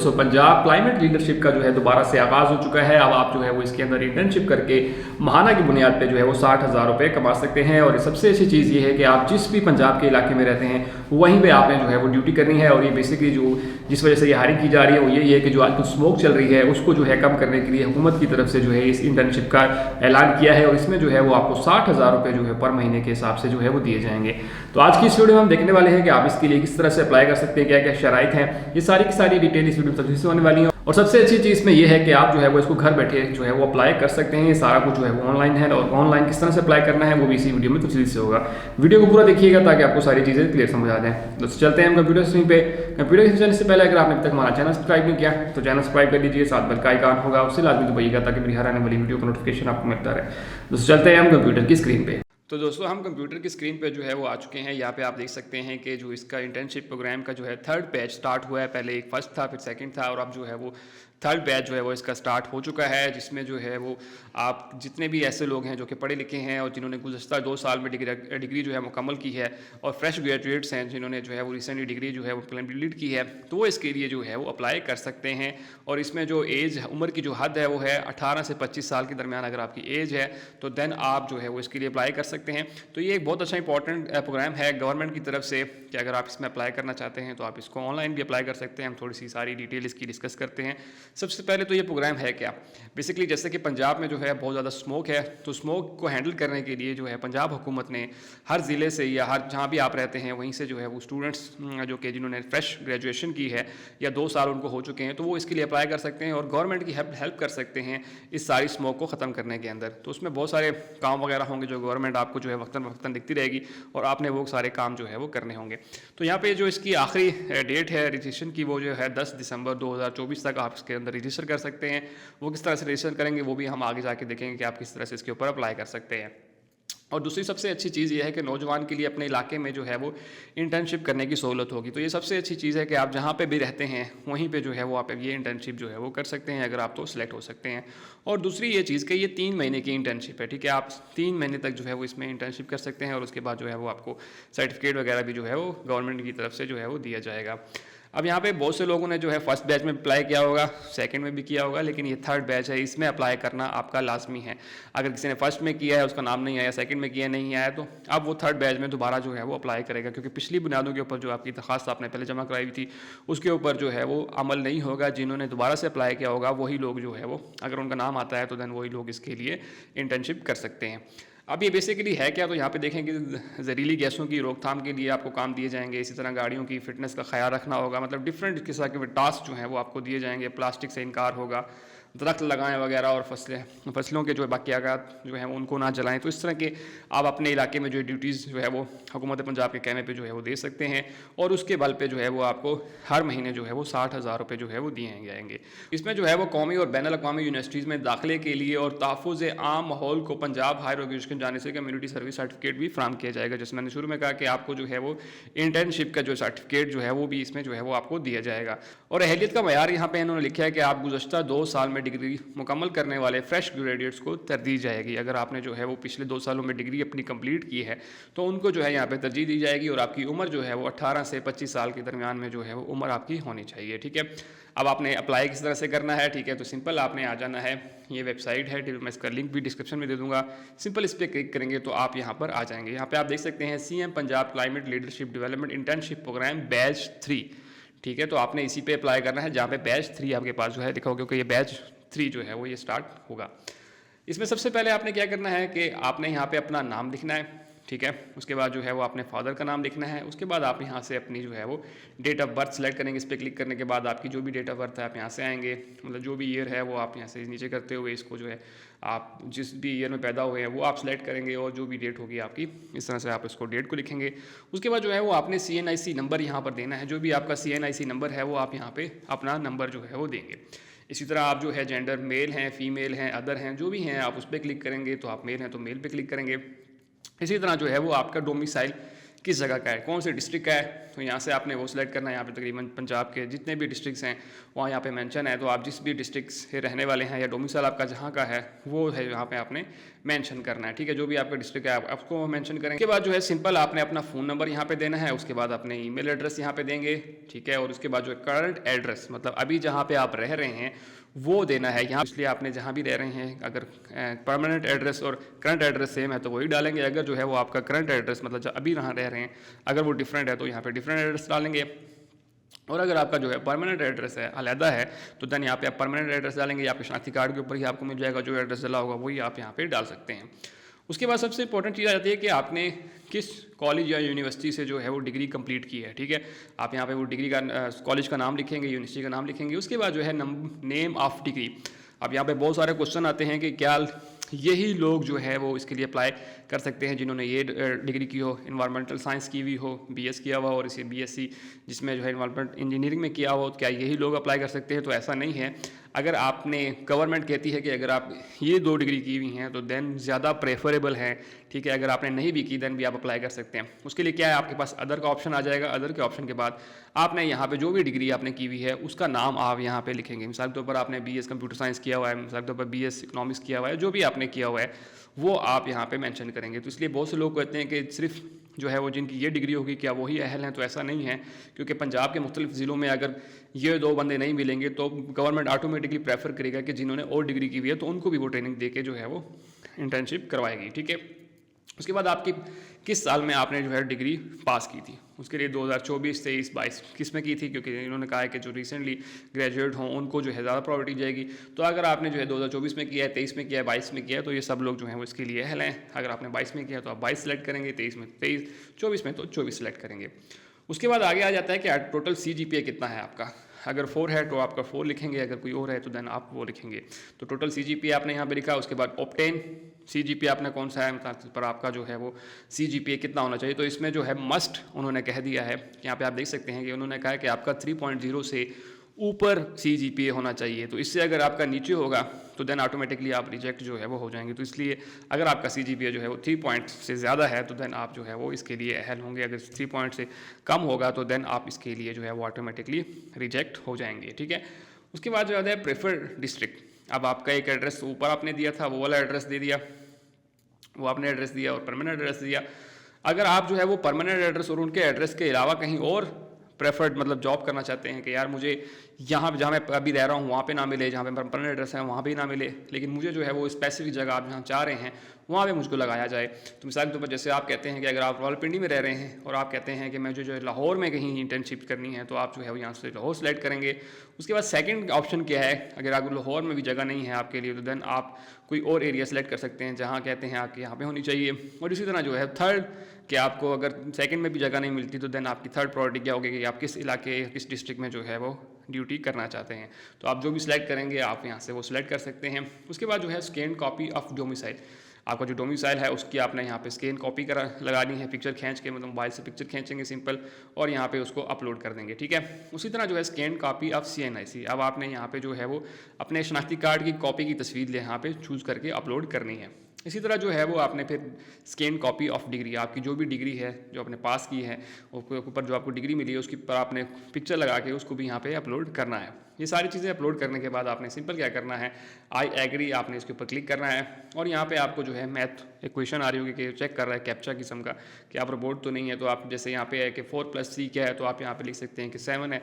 दोस्तों, Punjab climate leadership का जो है दोबारा से आगाज़ हो चुका है। अब आप जो है वो इसके अंदर इंटर्नशिप करके माहाना की बुनियाद पे जो है वो 60,000 रुपये कमा सकते हैं। और सबसे अच्छी चीज़ ये है कि आप जिस भी पंजाब के इलाके में रहते हैं वहीं पे आपने जो है वो ड्यूटी करनी है। और ये बेसिकली जो जिस वजह से ये हायरिंग की जा रही है वो यही है कि जो आजकल स्मोक चल रही है उसको जो है कम करने के लिए हुकूमत की तरफ से जो है इस इंटर्नशिप का ऐलान किया है। और इसमें जो है वो आपको 60,000 रुपये जो है पर महीने के हिसाब से जो है वो दिए जाएंगे। तो आज की इस वीडियो में हम देखने वाले हैं कि आप इसके लिए किस तरह से अप्लाई कर सकते हैं, क्या क्या शराइत हैं, ये सारी की सारी डिटेल इस वीडियो में तफसील से होने वाली है। और सबसे अच्छी चीज़ में ये है कि आप जो है वो इसको घर बैठे जो है वो अप्लाई कर सकते हैं। ये सारा कुछ जो है वो ऑनलाइन है और ऑनलाइन किस तरह से अप्लाई करना है वो भी इसी वीडियो में तफसील से होगा। वीडियो को पूरा देखिएगा ताकि आपको सारी चीज़ें क्लियर समझ आ जाए। तो चलते हैं हम कंप्यूटर स्क्रीन पे। कंप्यूटर चलने से पहले अगर आपने अब तक हमारा चैनल सब्सक्राइब नहीं किया तो चैनल सब्सक्राइब कर लीजिए, साथ बेल का आइकन होगा उससे लाजमी दबाइएगा ताकि मेरी हर आने वाली वीडियो का नोटिफिकेशन आपको मिलता रहे। तो चलते हैं हम कंप्यूटर की स्क्रीन पे। तो दोस्तों, हम कंप्यूटर की स्क्रीन पे जो है वो आ चुके हैं। यहाँ पे आप देख सकते हैं कि जो इसका इंटर्नशिप प्रोग्राम का जो है थर्ड बैच स्टार्ट हुआ है। पहले एक फर्स्ट था, फिर सेकंड था और अब जो है वो थर्ड बैच जो है वो इसका स्टार्ट हो चुका है, जिसमें जो है वो आप जितने भी ऐसे लोग हैं जो कि पढ़े लिखे हैं और जिन्होंने गुज़श्ता 2 साल में डिग्री जो है मुकम्मल की है और फ्रेश ग्रेजुएट्स हैं जिन्होंने जो है वो रिसेंटली डिग्री जो है वो कंप्लीट की है, तो वो इसके लिए जो है वो अप्लाई कर सकते हैं। और इसमें जो एज उम्र की जो हद है वो है 18 से 25 साल के दरमियान अगर आपकी एज है तो देन आप जो है वो इसके लिए अप्लाई कर सकते हैं। तो ये एक बहुत अच्छा इंपॉर्टेंट प्रोग्राम है गवर्नमेंट की तरफ से कि अगर आप इसमें अप्लाई करना चाहते हैं तो आप इसको ऑनलाइन भी अप्लाई कर सकते हैं। हम थोड़ी सी सारी डिटेल इसकी डिस्कस करते हैं। सबसे पहले तो ये प्रोग्राम है क्या। बेसिकली जैसे कि पंजाब में जो है बहुत ज़्यादा स्मोक है, तो स्मोक को हैंडल करने के लिए जो है पंजाब हुकूमत ने हर ज़िले से या हर जहाँ भी आप रहते हैं वहीं से जो है वो स्टूडेंट्स जो कि जिन्होंने फ्रेश ग्रेजुएशन की है या 2 साल उनको हो चुके हैं तो वो इसके लिए अप्लाई कर सकते हैं और गवर्नमेंट की हेल्प कर सकते हैं इस सारी स्मोक को ख़त्म करने के अंदर। तो उसमें बहुत सारे काम वगैरह होंगे जो गवर्नमेंट आपको जो है वक्तन दिखती रहेगी और आपने वो सारे काम जो है वो करने होंगे। तो यहाँ पे जो इसकी आखिरी डेट है रजिस्ट्रेशन की वो जो है 10 दिसंबर 2024 तक आप इसके अंदर रजिस्टर कर सकते हैं। वो किस तरह से रजिस्टर करेंगे वो भी हम आगे जाके देखेंगे कि आप किस तरह से इसके ऊपर अप्लाई कर सकते हैं। और दूसरी सबसे अच्छी चीज़ ये है कि नौजवान के लिए अपने इलाके में जो है वो इंटर्नशिप करने की सहूलत होगी। तो ये सबसे अच्छी चीज़ है कि आप जहाँ पे भी रहते हैं वहीं पे जो है वो आप ये इंटर्नशिप जो है वो कर सकते हैं अगर आप तो सिलेक्ट हो सकते हैं। और दूसरी ये चीज़ कि ये 3 महीने की इंटर्नशिप है, ठीक है। आप 3 महीने तक जो है वो इसमें इंटर्नशिप कर सकते हैं और उसके बाद जो है वो आपको सर्टिफिकेट वगैरह भी जो है वो गवर्नमेंट की तरफ से जो है वो दिया जाएगा। अब यहाँ पे बहुत से लोगों ने जो है फर्स्ट बैच में अप्लाई किया होगा, सेकंड में भी किया होगा, लेकिन ये थर्ड बैच है, इसमें अप्लाई करना आपका लाजमी है। अगर किसी ने फर्स्ट में किया है उसका नाम नहीं आया, सेकंड में किया नहीं आया, तो अब वो थर्ड बैच में दोबारा जो है वो अप्लाई करेगा, क्योंकि पिछली बुनियादों के ऊपर जो आपकी दरख्वास्त आपने पहले जमा कराई हुई थी उसके ऊपर जो है वो अमल नहीं होगा। जिन्होंने दोबारा से अप्लाई किया होगा वही लोग जो है वो, अगर उनका नाम आता है तो दैन वही लोग इसके लिए इंटर्नशिप कर सकते हैं। अब ये बेसिकली है क्या, तो यहाँ पे देखें कि जहरीली गैसों की रोकथाम के लिए आपको काम दिए जाएंगे। इसी तरह गाड़ियों की फिटनेस का ख्याल रखना होगा, मतलब डिफरेंट किस्म के टास्क जो हैं वो आपको दिए जाएंगे। प्लास्टिक से इनकार होगा, दरख्त लगाएं वगैरह, और फसलों के जो बाकियात जो हैं उनको ना जलाएं। तो इस तरह के आप अपने इलाके में जो ड्यूटीज़ जो है वो हुकूमत पंजाब के कहने पे जो है वो दे सकते हैं और उसके बल पे जो है वो आपको हर महीने जो है वो 60,000 रुपये जो है वो दिए जाएंगे। इसमें जो है वो कौमी और बैनुल अक़वामी यूनिवर्सिटीज़ में दाखिले के लिए और तहफ़्फ़ुज़ आम माहौल को पंजाब हायर एजुकेशन जाने से कम्युनिटी सर्विस सर्टिफिकेट भी फ्राहम किया जाएगा। जैसे मैंने शुरू में कहा कि आपको जो है वो इंटर्नशिप का जो सर्टिफिकेट जो है वो भी इसमें जो है वो आपको दिया जाएगा। और अहलियत का मयार यहाँ पे इन्होंने लिखा है कि आप गुज़श्ता 2 साल में डिग्री मुकम्मल करने वाले फ्रेश ग्रेजुएट्स को तरजीह जाएगी। अगर आपने जो है वो पिछले 2 सालों में डिग्री अपनी कंप्लीट की है तो उनको जो है यहाँ पे तरजीह दी जाएगी और आपकी उम्र जो है वो 18 से 25 साल के दरमियान में जो है वो उम्र आपकी होनी चाहिए, ठीक है। अब आपने अप्लाई किस तरह से करना है, ठीक है, तो सिंपल आपने आ जाना है, ये वेबसाइट है, मैं इसका लिंक भी डिस्क्रिप्शन में दे दूंगा। सिंपल इस पर क्लिक करेंगे तो आप यहाँ पर आ जाएंगे। यहाँ पे आप देख सकते हैं CM Punjab climate leadership development internship programme batch 3, ठीक है। तो आपने इसी पे अप्लाई करना है जहाँ पे बैच 3 आपके पास जो है लिखा होगा, क्योंकि ये बैच 3 जो है वो ये स्टार्ट होगा। इसमें सबसे पहले आपने क्या करना है कि आपने यहाँ पे अपना नाम लिखना है, ठीक है। उसके बाद जो है वो आपने फादर का नाम लिखना है। उसके बाद आप यहाँ से अपनी जो है वो डेट ऑफ बर्थ सेलेक्ट करेंगे। इस पर क्लिक करने के बाद आपकी जो भी डेट ऑफ बर्थ है आप यहाँ से आएंगे, मतलब जो भी ईयर है वो आप यहाँ से नीचे करते हुए इसको जो है आप जिस भी ईयर में पैदा हुए हैं वो आप सेलेक्ट करेंगे और जो भी डेट होगी आपकी इस तरह से आप इसको डेट को लिखेंगे। उसके बाद जो है वो आपने CNIC नंबर यहाँ पर देना है। जो भी आपका CNIC नंबर है वो आप यहाँ पर अपना नंबर जो है वो देंगे। इसी तरह आप जो है जेंडर मेल हैं, फीमेल हैं, अदर हैं, जो भी हैं आप उस पर क्लिक करेंगे। तो आप मेल हैं तो मेल पे क्लिक करेंगे। इसी तरह जो है वो आपका डोमिसाइल किस जगह का है, कौन से डिस्ट्रिक्ट का है, तो यहाँ से आपने वो सिलेक्ट करना है। यहाँ पे तकरीबन पंजाब के जितने भी डिस्ट्रिक्ट्स हैं वहाँ यहाँ पे मेंशन है, तो आप जिस भी डिस्ट्रिक्ट से रहने वाले हैं या डोमिसाइल आपका जहाँ का है वो है यहाँ पे आपने मेंशन करना है, ठीक है। जो भी आपका डिस्ट्रिक्ट है आप आपको मेंशन करेंगे। उसके बाद जो है सिंपल आपने अपना फ़ोन नंबर यहाँ पे देना है, उसके बाद अपने ईमेल एड्रेस यहाँ पे देंगे, ठीक है। और उसके बाद जो है करंट एड्रेस, मतलब अभी जहाँ पे आप रह रहे हैं वो देना है यहाँ, इसलिए आपने जहाँ भी रह रहे हैं अगर परमानेंट एड्रेस और करंट एड्रेस सेम है तो वही डालेंगे। अगर जो है वो आपका करंट एड्रेस मतलब जो अभी यहाँ रह रहे हैं अगर वो डिफरेंट है तो यहाँ पे डिफरेंट एड्रेस डालेंगे। और अगर आपका जो है परमानेंट एड्रेस है अलहदा है तो देन यहाँ पे आप परमानेंट एड्रेस डालेंगे, या आपके शनाख्ती कार्ड के ऊपर ही आपको मिल जाएगा जो एड्रेस डाला होगा वही आप यहाँ पे डाल सकते हैं। उसके बाद सबसे इंपॉर्टेंट चीज़ आ जाती है कि आपने किस कॉलेज या यूनिवर्सिटी से जो है वो डिग्री कंप्लीट की है, ठीक है। आप यहाँ पे वो डिग्री का कॉलेज का नाम लिखेंगे, यूनिवर्सिटी का नाम लिखेंगे। उसके बाद जो है नेम ऑफ डिग्री, अब यहाँ पे बहुत सारे क्वेश्चन आते हैं कि क्या यही लोग जो है वो इसके लिए अप्लाई कर सकते हैं जिन्होंने ये डिग्री की हो, इन्वायरमेंटल साइंस की हुई हो, बीएस किया हुआ हो, और इसी बीएससी जिसमें जो है इन्वायरमेंट इंजीनियरिंग में किया हो, क्या यही लोग अप्लाई कर सकते हैं? तो ऐसा नहीं है। अगर आपने गवर्नमेंट कहती है कि अगर आप ये 2 डिग्री की हुई हैं तो देन ज़्यादा प्रेफरेबल है, ठीक है। अगर आपने नहीं भी की देन भी आप अप्लाई कर सकते हैं। उसके लिए क्या है, आपके पास अदर का ऑप्शन आ जाएगा। अदर के ऑप्शन के बाद आपने यहाँ पे जो भी डिग्री आपने की हुई है उसका नाम आप यहाँ पे लिखेंगे। मिसाल के तौर पर आपने बीएस कंप्यूटर साइंस किया हुआ है, मिसाल के तौर पर बीएस इकोनॉमिक्स किया हुआ है, जो भी आपने किया हुआ है वो आप यहाँ पे मेंशन करेंगे। तो इसलिए बहुत से लोग कहते हैं कि सिर्फ जो है वो जिनकी ये डिग्री होगी क्या वही अहल हैं, तो ऐसा नहीं है। क्योंकि पंजाब के मुख्तलिफ ज़िलों में अगर ये 2 बंदे नहीं मिलेंगे तो गवर्नमेंट ऑटोमेटिकली प्रेफर करेगा कि जिन्होंने और डिग्री की हुई है तो उनको भी वो ट्रेनिंग दे के जो है वो इंटर्नशिप करवाएगी, ठीक है। उसके बाद आपकी किस साल में आपने जो है डिग्री पास की थी, उसके लिए 2024, 23, 22 किस में की थी, क्योंकि इन्होंने कहा है कि जो रिसेंटली ग्रेजुएट हों उनको जो है ज़्यादा प्रायोरिटी जाएगी। तो अगर आपने जो है 2024 में किया है, 23 में किया है, 22 में किया है तो ये सब लोग जो हैं वो इसके लिए अहल हैं। अगर आपने 22 में किया तो आप 22 सेलेक्ट करेंगे, 23 में 23, 24 में तो 24 सेलेक्ट करेंगे। उसके बाद आगे आ जाता है कि टोटल CGPA कितना है आपका। अगर 4 है तो आपका 4 लिखेंगे, अगर कोई और है तो देन आप वो लिखेंगे। तो टोटल CGPA आपने यहाँ पे लिखा। उसके बाद ऑब्टेन CGPA आपने कौन सा है पर आपका जो है वो CGPA कितना होना चाहिए। तो इसमें जो है मस्ट उन्होंने कह दिया है, यहाँ पे आप देख सकते हैं कि उन्होंने कहा है कि आपका 3.0 से ऊपर CGPA होना चाहिए। तो इससे अगर आपका नीचे होगा तो देन ऑटोमेटिकली आप रिजेक्ट जो है वो हो जाएंगे। तो इसलिए अगर आपका CGPA जो है वो 3 पॉइंट से ज़्यादा है तो देन आप जो है वो इसके लिए अहल होंगे। अगर 3 पॉइंट से कम होगा तो देन आप इसके लिए जो है वो ऑटोमेटिकली रिजेक्ट हो जाएंगे, ठीक है। उसके बाद जो है प्रेफर्ड डिस्ट्रिक्ट, अब आपका एक एड्रेस ऊपर आपने दिया था वो वाला एड्रेस दे दिया, वो आपने एड्रेस दिया और परमानेंट एड्रेस दिया। अगर आप जो है वो परमानेंट एड्रेस और उनके एड्रेस के अलावा कहीं और प्रेफर्ड मतलब जॉब करना चाहते हैं कि यार मुझे यहाँ जहाँ मैं अभी रह रहा हूँ वहाँ पे ना मिले, जहाँ पे परमानेंट एड्रेस है वहाँ पे ना मिले, लेकिन मुझे जो है वो स्पेसिफिक जगह आप जहाँ चाह रहे हैं वहाँ पे मुझको लगाया जाए। तो मिसाल के तौर पर जैसे आप कहते हैं कि अगर आप रावलपिंडी में रह रहे हैं और आप कहते हैं कि मुझे जो है लाहौर में कहीं इंटर्नशिप करनी है तो आप जो है वो यहाँ से लाहौर सेलेक्ट करेंगे। उसके बाद सेकंड ऑप्शन क्या है, अगर आपको लाहौर में भी जगह नहीं है आपके लिए तो देन आप कोई और एरिया सेलेक्ट कर सकते हैं जहाँ कहते हैं आपके यहाँ पे होनी चाहिए। और इसी तरह जो है थर्ड कि आपको अगर सेकंड में भी जगह नहीं मिलती तो देन आपकी थर्ड प्रायोरिटी क्या होगी कि आप किस इलाके किस डिस्ट्रिक्ट में जो है वो ड्यूटी करना चाहते हैं। तो आप जो भी सिलेक्ट करेंगे आप यहाँ से वो सिलेक्ट कर सकते हैं। उसके बाद जो है स्कैन कॉपी ऑफ डोमिसाइल, आपका जो डोमिसाइल है उसकी आपने यहाँ पे स्कैन कॉपी लगानी है, पिक्चर खींच के, मतलब मोबाइल से पिक्चर खींचेंगे सिंपल और यहाँ पे उसको अपलोड कर देंगे, ठीक है। उसी तरह जो है स्कैन कॉपी ऑफ CNIC, अब आपने यहाँ पे जो है वो अपने शनाख्ती कार्ड की कॉपी की तस्वीर यहाँ पे चूज़ करके अपलोड करनी है। इसी तरह जो है वो आपने फिर स्कैन कॉपी ऑफ डिग्री, आपकी जो भी डिग्री है जो आपने पास की है उसके ऊपर जो आपको डिग्री मिली है उसके ऊपर आपने पिक्चर लगा के उसको भी यहाँ पे अपलोड करना है। ये सारी चीज़ें अपलोड करने के बाद आपने सिंपल क्या करना है, आई एग्री आपने इसके ऊपर क्लिक करना है। और यहाँ पे आपको जो है मैथ एक क्वेश्चन आ रही होगी कि चेक कर रहा है कैप्चा किस्म का कि आप रोबोट तो नहीं है। तो आप जैसे यहाँ पे है कि 4 + 3 क्या है तो आप यहाँ पे लिख सकते हैं कि 7 है।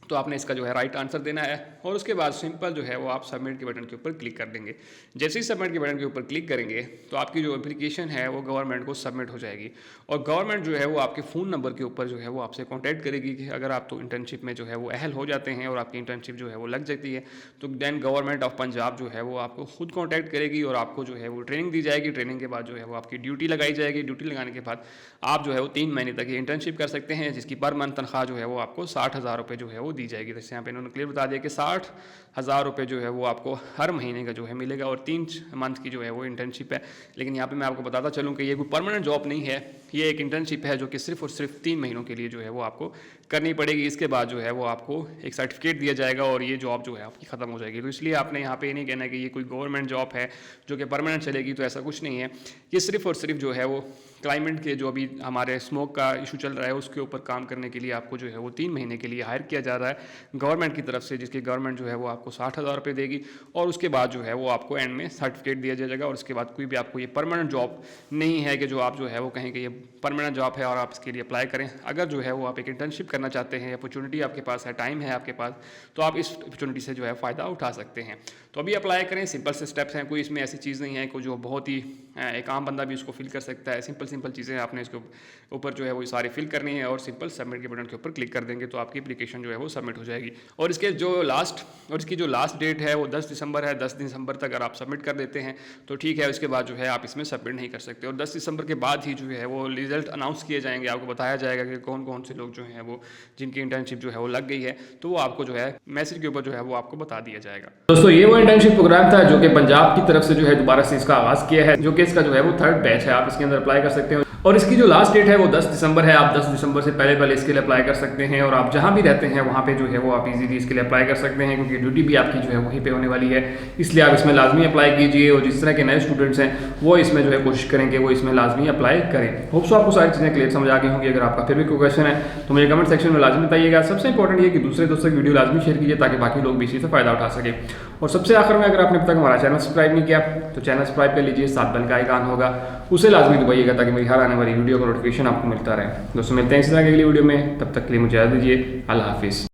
तो आपने इसका जो है राइट आंसर देना है और उसके बाद सिंपल जो है वो आप सबमिट के बटन के ऊपर क्लिक कर देंगे। जैसे ही सबमिट के बटन के ऊपर क्लिक करेंगे तो आपकी जो एप्लीकेशन है वो गवर्नमेंट को सबमिट हो जाएगी और गवर्नमेंट जो है वो आपके फ़ोन नंबर के ऊपर जो है वो आपसे कॉन्टैक्ट करेगी कि अगर आप तो इंटर्नशिप में जो है वो अहल हो जाते हैं और आपकी इंटर्नशिप जो है वो लग जाती है तो दैन गवर्नमेंट ऑफ पंजाब जो है वो आपको खुद कॉन्टैक्ट करेगी और आपको जो है वो ट्रेनिंग दी जाएगी। ट्रेनिंग के बाद जो है वो आपकी ड्यूटी लगाई जाएगी। ड्यूटी लगाने के बाद आप जो है वो 3 महीने तक ये इंटर्नशिप कर सकते हैं जिसकी पर मंथ तनख्वाह जो है वो आपको 60,000 रुपये जो है वो दी जाएगी। जैसे यहाँ पे उन्होंने क्लियर बता दिया कि 60,000 रुपये जो है वो आपको हर महीने का जो है मिलेगा और 3 मंथ की जो है वो इंटर्नशिप है। लेकिन यहाँ पे मैं आपको बताता चलूँ कि ये कोई परमानेंट जॉब नहीं है, ये एक इंटर्नशिप है जो कि सिर्फ और सिर्फ 3 महीनों के लिए जो है वो आपको करनी पड़ेगी। इसके बाद जो है वो आपको एक सर्टिफिकेट दिया जाएगा और ये जॉब जो है आपकी ख़त्म हो जाएगी। तो इसलिए आपने यहाँ पे ये नहीं कहना कि ये कोई गवर्नमेंट जॉब है जो कि परमानेंट चलेगी, तो ऐसा कुछ नहीं है। ये सिर्फ और सिर्फ जो है वो क्लाइमेट के जो अभी हमारे स्मोक का इशू चल रहा है उसके ऊपर काम करने के लिए आपको जो है वो 3 महीने के लिए हायर किया जा रहा है गवर्नमेंट की तरफ से, जिसकी गवर्नमेंट जो है वो आपको 60,000 रुपये देगी और उसके बाद जो है वो आपको एंड में सर्टिफिकेट दिया जाएगा। और उसके बाद कोई भी आपको ये परमानेंट जॉब नहीं है कि जो आप जो है वो कहें कि ये परमानेंट जॉब है और आप इसके लिए अप्लाई करें। अगर जो है वो आप एक इंटर्नशिप करना चाहते हैं, अपॉर्चुनिटी आपके पास है, टाइम है आपके पास, तो आप इस अपॉर्चुनिटी से जो है फ़ायदा उठा सकते हैं। तो अभी अप्लाई करें, सिंपल से स्टेप्स हैं, कोई इसमें ऐसी चीज़ नहीं है कोई जो बहुत ही एक आम बंदा भी उसको फिल कर सकता है। सिंपल चीज़ें आपने इसके ऊपर जो है वो सारी फिल करनी है और सिंपल सबमिट के बटन के ऊपर क्लिक कर देंगे तो आपकी एप्लीकेशन जो है वो सबमिट हो जाएगी। और इसकी जो लास्ट डेट है वो 10 दिसंबर है। 10 दिसंबर तक अगर आप सबमिट कर देते हैं तो ठीक है, उसके बाद जो है आप इसमें सबमिट नहीं कर सकते। और 10 दिसंबर के बाद ही जो है वो रिजल्ट अनाउंस किए जाएंगे, आपको बताया जाएगा कि कौन कौन से लोग जो हैं वो जिनकी इंटर्नशिप जो है वो लग गई है, तो वो आपको जो है मैसेज के ऊपर जो है वो आपको बता दिया जाएगा। दोस्तों ये वो इंटर्नशिप प्रोग्राम था जो कि पंजाब की तरफ से जो है दोबारा से इसका आगाज़ किया है, जो कि इसका जो है वो 3rd बैच है। आप इसके अंदर अप्लाई कर सकते हैं और इसकी जो लास्ट डेट है वो 10 दिसंबर है। आप 10 दिसंबर से पहले इसके लिए अप्लाई कर सकते हैं और आप जहां भी रहते हैं वहां पे जो है वो आप इजीली इसके लिए अप्लाई कर सकते हैं, क्योंकि ड्यूटी भी आपकी जो है वहीं पे होने वाली है। इसलिए आप इसमें लाजमी अप्लाई कीजिए और जिस तरह के नए स्टूडेंट्स हैं वो इसमें जो है कोशिश करेंगे वो इसमें लाजमी अप्लाई करें। होप सो आपको सारी चीज़ें क्लियर समझ आ गई होंगी। अगर आपका फिर भी कोई क्वेश्चन है तो मुझे कमेंट सेक्शन में लाजमी बताइएगा। सबसे इंपॉर्टेंट ये कि दूसरे दोस्तों की वीडियो लाजमी शेयर कीजिए ताकि बाकी लोग भी इसी से फ़ायदा उठा सकें। और सबसे आखिर में, अगर आपने अब तक हमारा चैनल सब्सक्राइब नहीं किया तो चैनल सब्सक्राइब कर लीजिए, साथ बेल का आइकन होगा उसे लाजमी दबाइएगा ताकि मेरी हर आने वाली वीडियो का नोटिफिकेशन आपको मिलता रहे। दोस्तों मिलते हैं इसी तरह की अगली वीडियो में, तब तक के लिए मुझे इजाज़त दीजिए। अल्लाह हाफिज़।